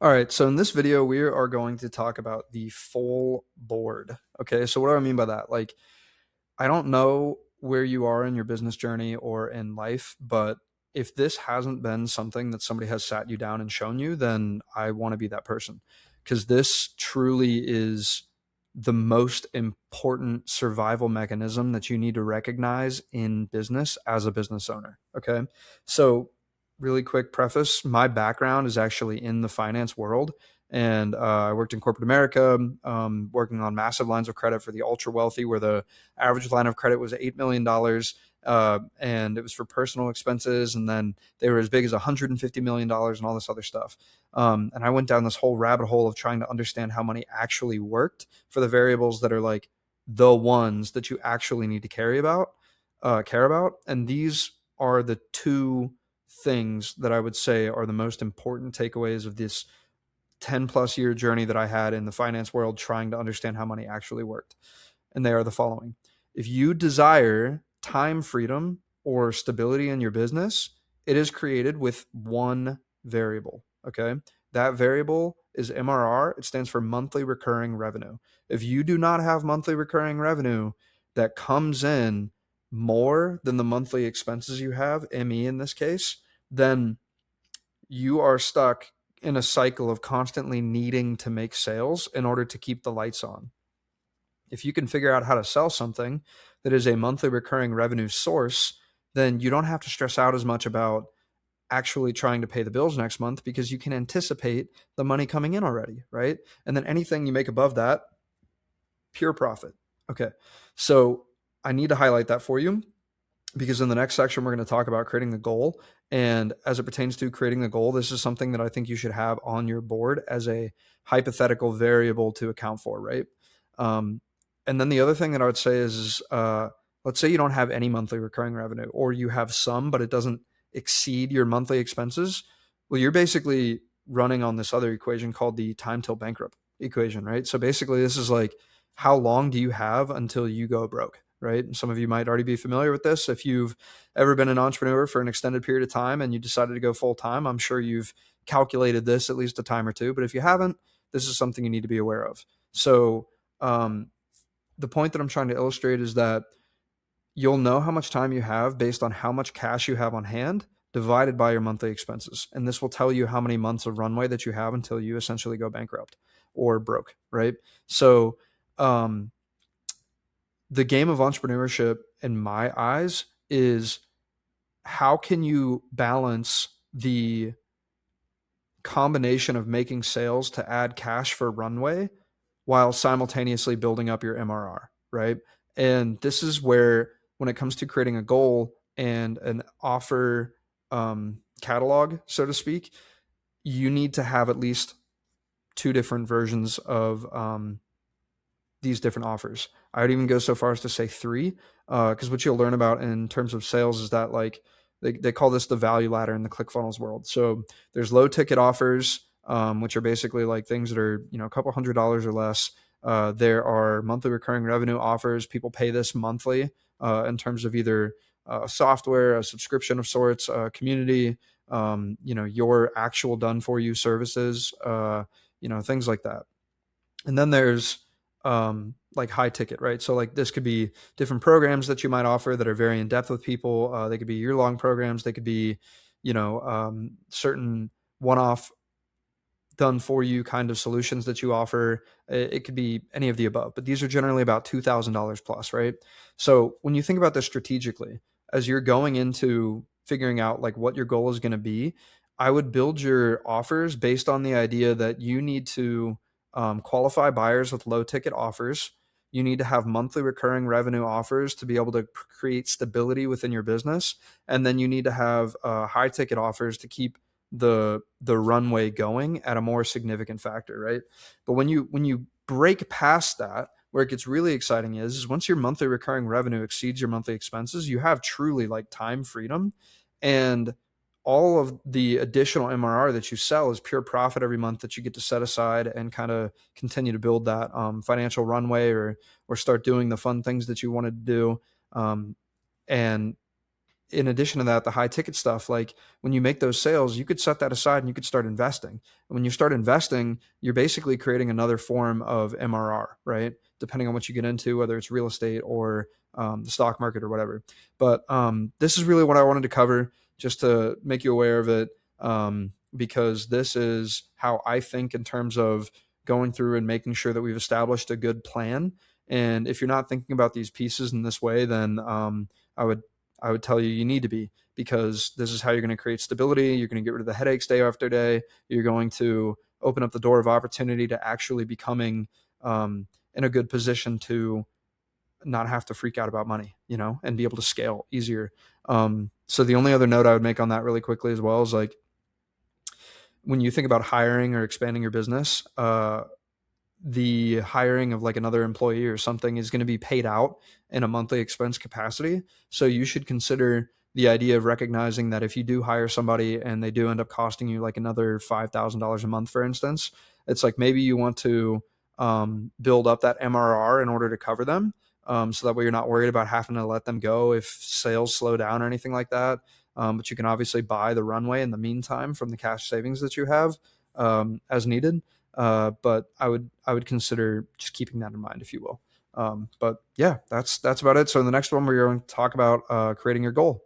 All right, so in this video, we are going to talk about the full board. Okay, so what do I mean by that? Like, I don't know where you are in your business journey or in life, but if this hasn't been something that somebody has sat you down and shown you, then I want to be that person because this truly is the most important survival mechanism that you need to recognize in business as a business owner. Okay, so really quick preface, my background is actually in the finance world. And I worked in corporate America, working on massive lines of credit for the ultra wealthy, where the average line of credit was $8 million, and it was for personal expenses. And then they were as big as $150 million and all this other stuff. And I went down this whole rabbit hole of trying to understand how money actually worked for the variables that are like the ones that you actually need to care about. And these are the two things that I would say are the most important takeaways of this 10 plus year journey that I had in the finance world trying to understand how money actually worked. And they are the following: if you desire time freedom or stability in your business, it is created with one variable. Okay. That variable is MRR. It stands for monthly recurring revenue. If you do not have monthly recurring revenue that comes in more than the monthly expenses you have, ME in this case, then you are stuck in a cycle of constantly needing to make sales in order to keep the lights on. If you can figure out how to sell something that is a monthly recurring revenue source, then you don't have to stress out as much about actually trying to pay the bills next month because you can anticipate the money coming in already, right? And then anything you make above that, pure profit. Okay. So I need to highlight that for you because in the next section, we're going to talk about creating the goal. And as it pertains to creating the goal, this is something that I think you should have on your board as a hypothetical variable to account for, right? Um, and then the other thing that I would say is let's say you don't have any monthly recurring revenue, or you have some, but it doesn't exceed your monthly expenses. Well, you're basically running on this other equation called the time till bankrupt equation, right? So basically, this is like, how long do you have until you go broke? Right. And some of you might already be familiar with this. If you've ever been an entrepreneur for an extended period of time and you decided to go full time, I'm sure you've calculated this at least a time or two. But if you haven't, this is something you need to be aware of. So, um, the point that I'm trying to illustrate is that you'll know how much time you have based on how much cash you have on hand divided by your monthly expenses. And this will tell you how many months of runway that you have until you essentially go bankrupt or broke. Right. So, um, the game of entrepreneurship in my eyes is, how can you balance the combination of making sales to add cash for runway while simultaneously building up your MRR, right? And this is where, when it comes to creating a goal and an offer catalog, so to speak, you need to have at least two different versions of these different offers. I would even go so far as to say three, because what you'll learn about in terms of sales is that, like, they call this the value ladder in the ClickFunnels world. So there's low ticket offers, which are basically like things that are, a couple $100s or less. There are monthly recurring revenue offers. People pay this monthly in terms of either software, a subscription of sorts, community, your actual done for you services, things like that. And then there's like high ticket, right? So like this could be different programs that you might offer that are very in depth with people. They could be year long programs. They could be, certain one off done for you kind of solutions that you offer. It could be any of the above, but these are generally about $2,000 plus, right? So when you think about this strategically, as you're going into figuring out like what your goal is going to be, I would build your offers based on the idea that you need to qualify buyers with low ticket offers. You need to have monthly recurring revenue offers to be able to create stability within your business. And then you need to have high ticket offers to keep the runway going at a more significant factor, right? But when you break past that, where it gets really exciting is once your monthly recurring revenue exceeds your monthly expenses, you have truly like time freedom, and all of the additional MRR that you sell is pure profit every month that you get to set aside and kind of continue to build that financial runway, or start doing the fun things that you wanted to do. And in addition to that, the high ticket stuff, like when you make those sales, you could set that aside and you could start investing. And when you start investing, you're basically creating another form of MRR, right? Depending on what you get into, whether it's real estate or the stock market or whatever. But this is really what I wanted to cover, just to make you aware of it, because this is how I think in terms of going through and making sure that we've established a good plan. And if you're not thinking about these pieces in this way, then I would I would tell you you need to be, because this is how you're going to create stability. You're going to get rid of the headaches day after day. You're going to open up the door of opportunity to actually becoming in a good position to not have to freak out about money, and be able to scale easier. So the only other note I would make on that really quickly as well is, like, when you think about hiring or expanding your business, the hiring of like another employee or something is going to be paid out in a monthly expense capacity. So you should consider the idea of recognizing that if you do hire somebody and they do end up costing you like another $5,000 a month, for instance, it's like maybe you want to build up that MRR in order to cover them. So that way you're not worried about having to let them go if sales slow down or anything like that. But you can obviously buy the runway in the meantime from the cash savings that you have as needed. But I would consider just keeping that in mind, if you will. But yeah, that's about it. So in the next one, we're going to talk about creating your goal.